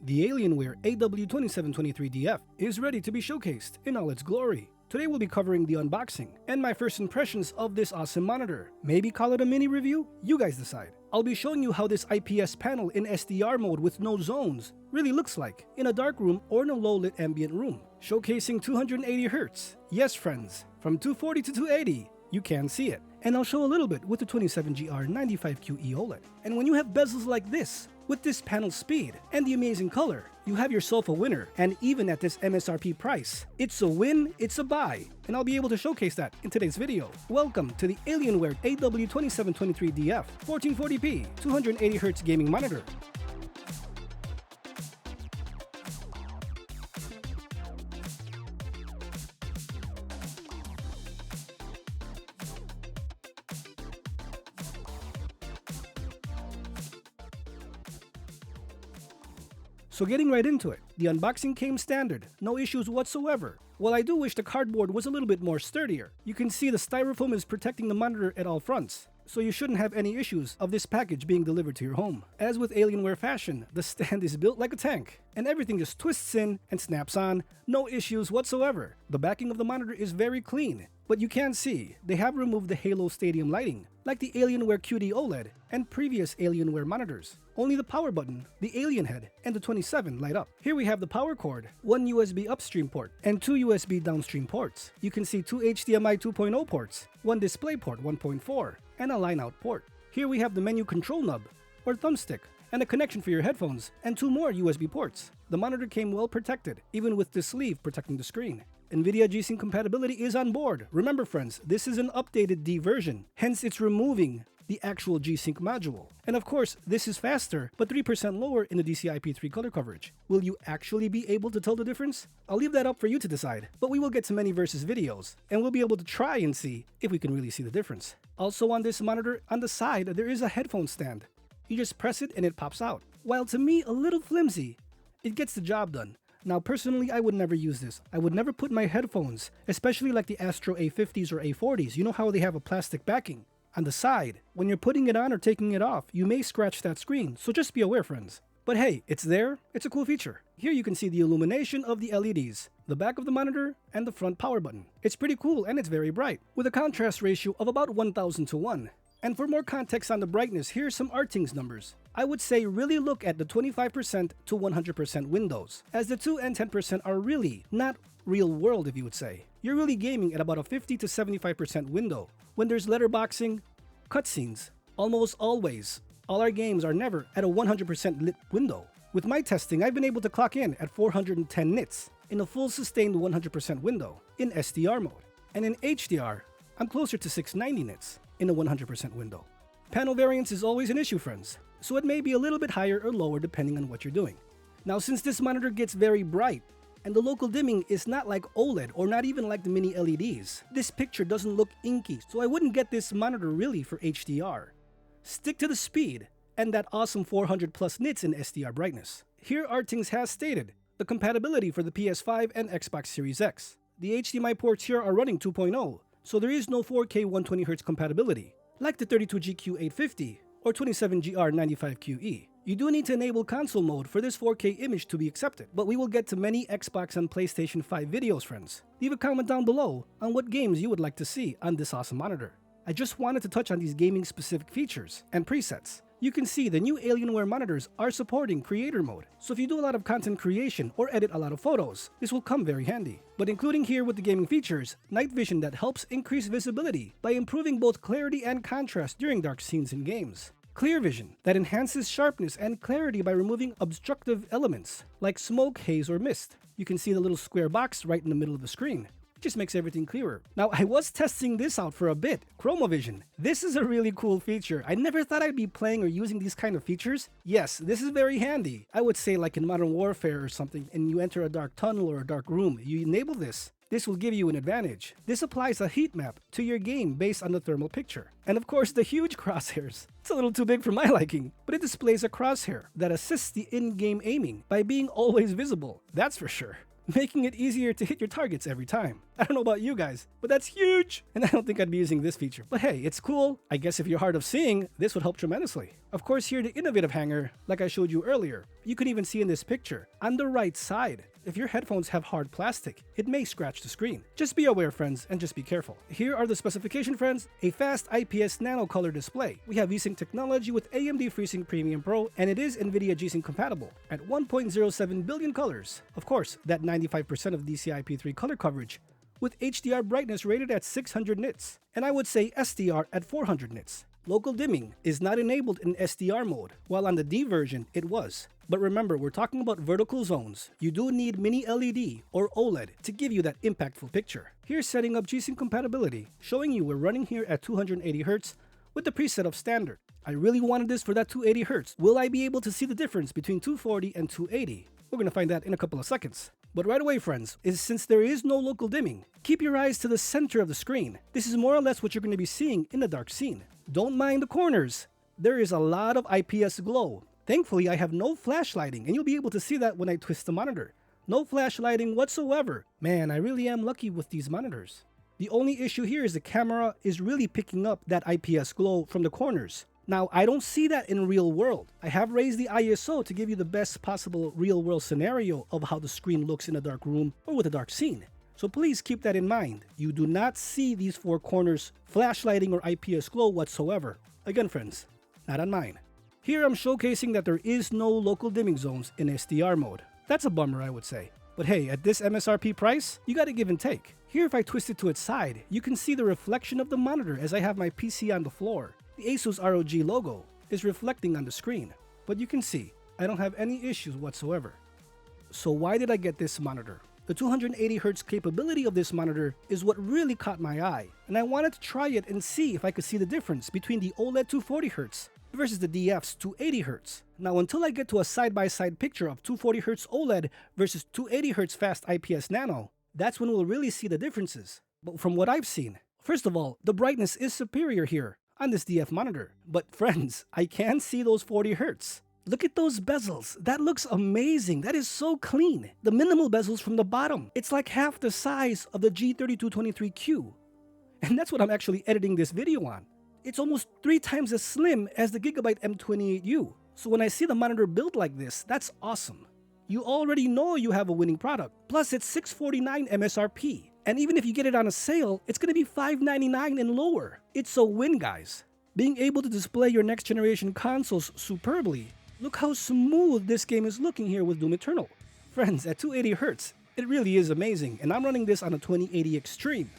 The Alienware AW2723DF is ready to be showcased in all its glory. Today we'll be covering the unboxing and my first impressions of this awesome monitor. Maybe call it a mini review? You guys decide. I'll be showing you how this IPS panel in SDR mode with no zones really looks like in a dark room or in a low-lit ambient room. Showcasing 280Hz. Yes friends, from 240 to 280, you can see it. And I'll show a little bit with the 27GR95QE OLED. And when you have bezels like this, with this panel speed and the amazing color, you have yourself a winner. And even at this MSRP price, it's a win, it's a buy. And I'll be able to showcase that in today's video. Welcome to the Alienware AW2723DF 1440p 280Hz gaming monitor. So getting right into it, the unboxing came standard, no issues whatsoever. While I do wish the cardboard was a little bit more sturdier, you can see the styrofoam is protecting the monitor at all fronts, so you shouldn't have any issues of this package being delivered to your home. As with Alienware fashion, the stand is built like a tank, and everything just twists in and snaps on, no issues whatsoever. The backing of the monitor is very clean, but you can see they have removed the Halo Stadium lighting, like the Alienware QD-OLED and previous Alienware monitors. Only the power button, the Alien head, and the 27 light up. Here we have the power cord, one USB upstream port, and two USB downstream ports. You can see two HDMI 2.0 ports, one DisplayPort 1.4, and a line-out port. Here we have the menu control knob, or thumbstick, and a connection for your headphones, and two more USB ports. The monitor came well protected, even with the sleeve protecting the screen. NVIDIA G-Sync compatibility is on board. Remember friends, this is an updated D version, hence it's removing the actual G-Sync module. And of course, this is faster, but 3% lower in the DCI-P3 color coverage. Will you actually be able to tell the difference? I'll leave that up for you to decide, but we will get to many versus videos, and we'll be able to try and see if we can really see the difference. Also on this monitor, on the side, there is a headphone stand. You just press it and it pops out. While to me, a little flimsy, it gets the job done. Now personally, I would never use this. I would never put my headphones, especially like the Astro A50s or A40s, you know how they have a plastic backing. On the side, when you're putting it on or taking it off, you may scratch that screen, so just be aware friends. But hey, it's there, it's a cool feature. Here you can see the illumination of the LEDs, the back of the monitor, and the front power button. It's pretty cool and it's very bright, with a contrast ratio of about 1000 to 1. And for more context on the brightness, here's some Artings numbers. I would say really look at the 25% to 100% windows, as the 2 and 10% are really not real world if you would say. You're really gaming at about a 50 to 75% window. When there's letterboxing, cutscenes, almost always, all our games are never at a 100% lit window. With my testing, I've been able to clock in at 410 nits in a full sustained 100% window in SDR mode. And in HDR, I'm closer to 690 nits in a 100% window. Panel variance is always an issue friends, so it may be a little bit higher or lower depending on what you're doing. Now since this monitor gets very bright, and the local dimming is not like OLED or not even like the mini LEDs, this picture doesn't look inky, so I wouldn't get this monitor really for HDR. Stick to the speed and that awesome 400 plus nits in SDR brightness. Here Artings has stated the compatibility for the PS5 and Xbox Series X. The HDMI ports here are running 2.0, so there is no 4K 120Hz compatibility, like the 32GQ850 or 27GR95QE. You do need to enable console mode for this 4K image to be accepted, but we will get to many Xbox and PlayStation 5 videos friends. Leave a comment down below on what games you would like to see on this awesome monitor. I just wanted to touch on these gaming specific features and presets. You can see the new Alienware monitors are supporting creator mode, so if you do a lot of content creation or edit a lot of photos, this will come very handy. But including here with the gaming features, night vision that helps increase visibility by improving both clarity and contrast during dark scenes in games. Clear vision that enhances sharpness and clarity by removing obstructive elements like smoke, haze, or mist. You can see the little square box right in the middle of the screen. Just makes everything clearer. Now I was testing this out for a bit, Chroma vision. This is a really cool feature. I never thought I'd be playing or using these kind of features. Yes, this is very handy. I would say like in Modern Warfare or something, and you enter a dark tunnel or a dark room, you enable this. This will give you an advantage. This applies a heat map to your game based on the thermal picture. And of course the huge crosshairs. It's a little too big for my liking, but it displays a crosshair that assists the in-game aiming by being always visible, that's for sure. Making it easier to hit your targets every time. I don't know about you guys, but that's huge! And I don't think I'd be using this feature. But hey, it's cool. I guess if you're hard of seeing, this would help tremendously. Of course, here the innovative hanger, like I showed you earlier. You can even see in this picture, on the right side, if your headphones have hard plastic, it may scratch the screen. Just be aware, friends, and just be careful. Here are the specifications, friends. A fast IPS nano color display. We have VSync technology with AMD FreeSync Premium Pro, and it is NVIDIA G-Sync compatible at 1.07 billion colors. Of course, that 95% of DCI-P3 color coverage, with HDR brightness rated at 600 nits, and I would say SDR at 400 nits. Local dimming is not enabled in SDR mode, while on the D version it was. But remember, we're talking about vertical zones. You do need mini LED or OLED to give you that impactful picture. Here's setting up G-Sync compatibility, showing you we're running here at 280Hz with the preset of standard. I really wanted this for that 280Hz. Will I be able to see the difference between 240 and 280? We're gonna find that in a couple of seconds. But right away, friends, since there is no local dimming, keep your eyes to the center of the screen. This is more or less what you're going to be seeing in the dark scene. Don't mind the corners. There is a lot of IPS glow. Thankfully, I have no flash lighting, and you'll be able to see that when I twist the monitor. No flash lighting whatsoever. Man, I really am lucky with these monitors. The only issue here is the camera is really picking up that IPS glow from the corners. Now, I don't see that in real world. I have raised the ISO to give you the best possible real world scenario of how the screen looks in a dark room or with a dark scene. So please keep that in mind. You do not see these four corners flashlighting or IPS glow whatsoever. Again, friends, not on mine. Here I'm showcasing that there is no local dimming zones in SDR mode. That's a bummer, I would say. But hey, at this MSRP price, you gotta give and take. Here, if I twist it to its side, you can see the reflection of the monitor as I have my PC on the floor. The Asus ROG logo is reflecting on the screen, but you can see I don't have any issues whatsoever. So why did I get this monitor? The 280Hz capability of this monitor is what really caught my eye, and I wanted to try it and see if I could see the difference between the OLED 240Hz versus the DF's 280Hz. Now, until I get to a side-by-side picture of 240Hz OLED versus 280Hz fast IPS Nano, that's when we'll really see the differences. But from what I've seen, first of all, the brightness is superior here on this DF monitor. But friends, I can see those 40 Hz. Look at those bezels. That looks amazing. That is so clean. The minimal bezels from the bottom. It's like half the size of the G3223Q. And that's what I'm actually editing this video on. It's almost 3 times as slim as the Gigabyte M28U. So when I see the monitor built like this, that's awesome. You already know you have a winning product. Plus, it's $649 MSRP. And even if you get it on a sale, it's gonna be $599 and lower. It's a win, guys. Being able to display your next generation consoles superbly. Look how smooth this game is looking here with Doom Eternal. Friends, at 280Hz, it really is amazing, and I'm running this on a 2080 Extreme.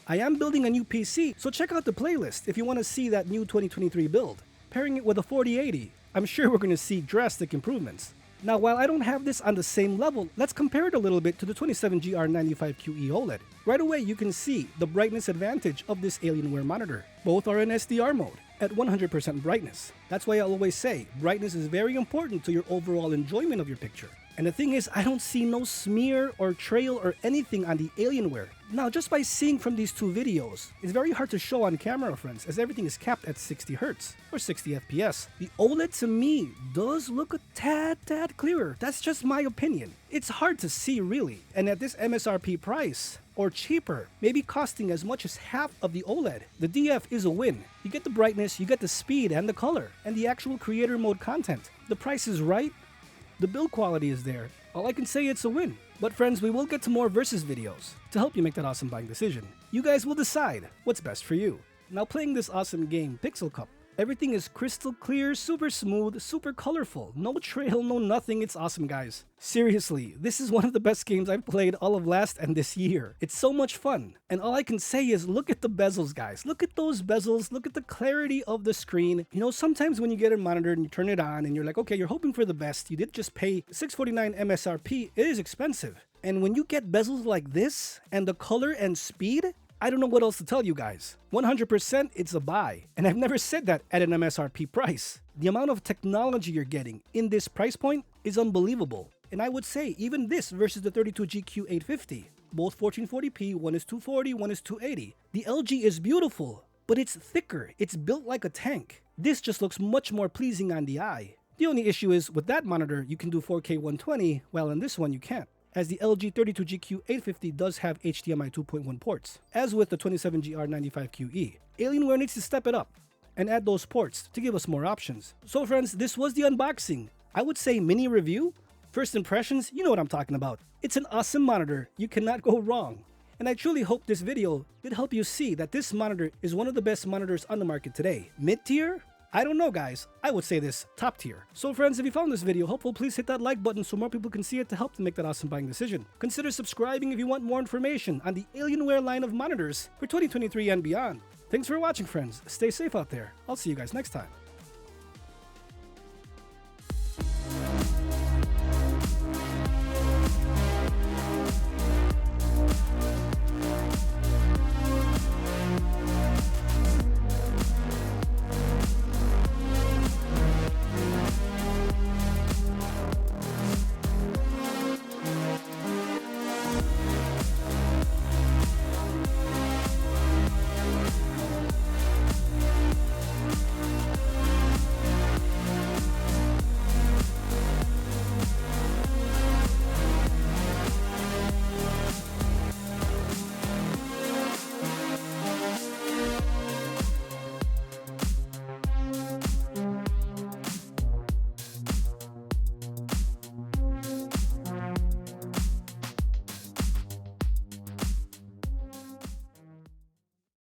I am building a new PC, so check out the playlist if you want to see that new 2023 build. Pairing it with a 4080, I'm sure we're going to see drastic improvements. Now, while I don't have this on the same level, let's compare it a little bit to the 27GR95QE OLED. Right away, you can see the brightness advantage of this Alienware monitor. Both are in SDR mode at 100% brightness. That's why I always say, brightness is very important to your overall enjoyment of your picture. And the thing is, I don't see no smear or trail or anything on the Alienware. Now, just by seeing from these two videos, it's very hard to show on camera, friends, as everything is capped at 60 Hz or 60 FPS. The OLED to me does look a tad clearer. That's just my opinion. It's hard to see really, and at this MSRP price, or cheaper, maybe costing as much as half of the OLED, the DF is a win. You get the brightness, you get the speed and the color, and the actual creator mode content. The price is right. The build quality is there. All I can say, it's a win. But friends, we will get to more versus videos to help you make that awesome buying decision. You guys will decide what's best for you. Now, playing this awesome game, Pixel Cup, everything is crystal clear, super smooth, super colorful. No trail, no nothing. It's awesome, guys. Seriously, this is one of the best games I've played all of last and this year. It's so much fun. And all I can say is look at the bezels, guys. Look at those bezels. Look at the clarity of the screen. You know, sometimes when you get a monitor and you turn it on and you're like, okay, you're hoping for the best. You did just pay $649 MSRP. It is expensive. And when you get bezels like this and the color and speed, I don't know what else to tell you guys. 100% it's a buy. And I've never said that at an MSRP price. The amount of technology you're getting in this price point is unbelievable. And I would say even this versus the 32GQ850. Both 1440p, one is 240, one is 280. The LG is beautiful, but it's thicker. It's built like a tank. This just looks much more pleasing on the eye. The only issue is with that monitor, you can do 4K 120, while on this one you can't, as the LG 32GQ850 does have HDMI 2.1 ports, as with the 27GR95QE. Alienware needs to step it up. and add those ports to give us more options. So friends, this was the unboxing. I would say mini review. First impressions, you know what I'm talking about. It's an awesome monitor, you cannot go wrong. And I truly hope this video did help you see that this monitor is one of the best monitors on the market today. Mid-tier? I don't know guys, I would say this top tier. So friends, if you found this video helpful, please hit that like button so more people can see it to help them make that awesome buying decision. Consider subscribing if you want more information on the Alienware line of monitors for 2023 and beyond. Thanks for watching friends, stay safe out there, I'll see you guys next time.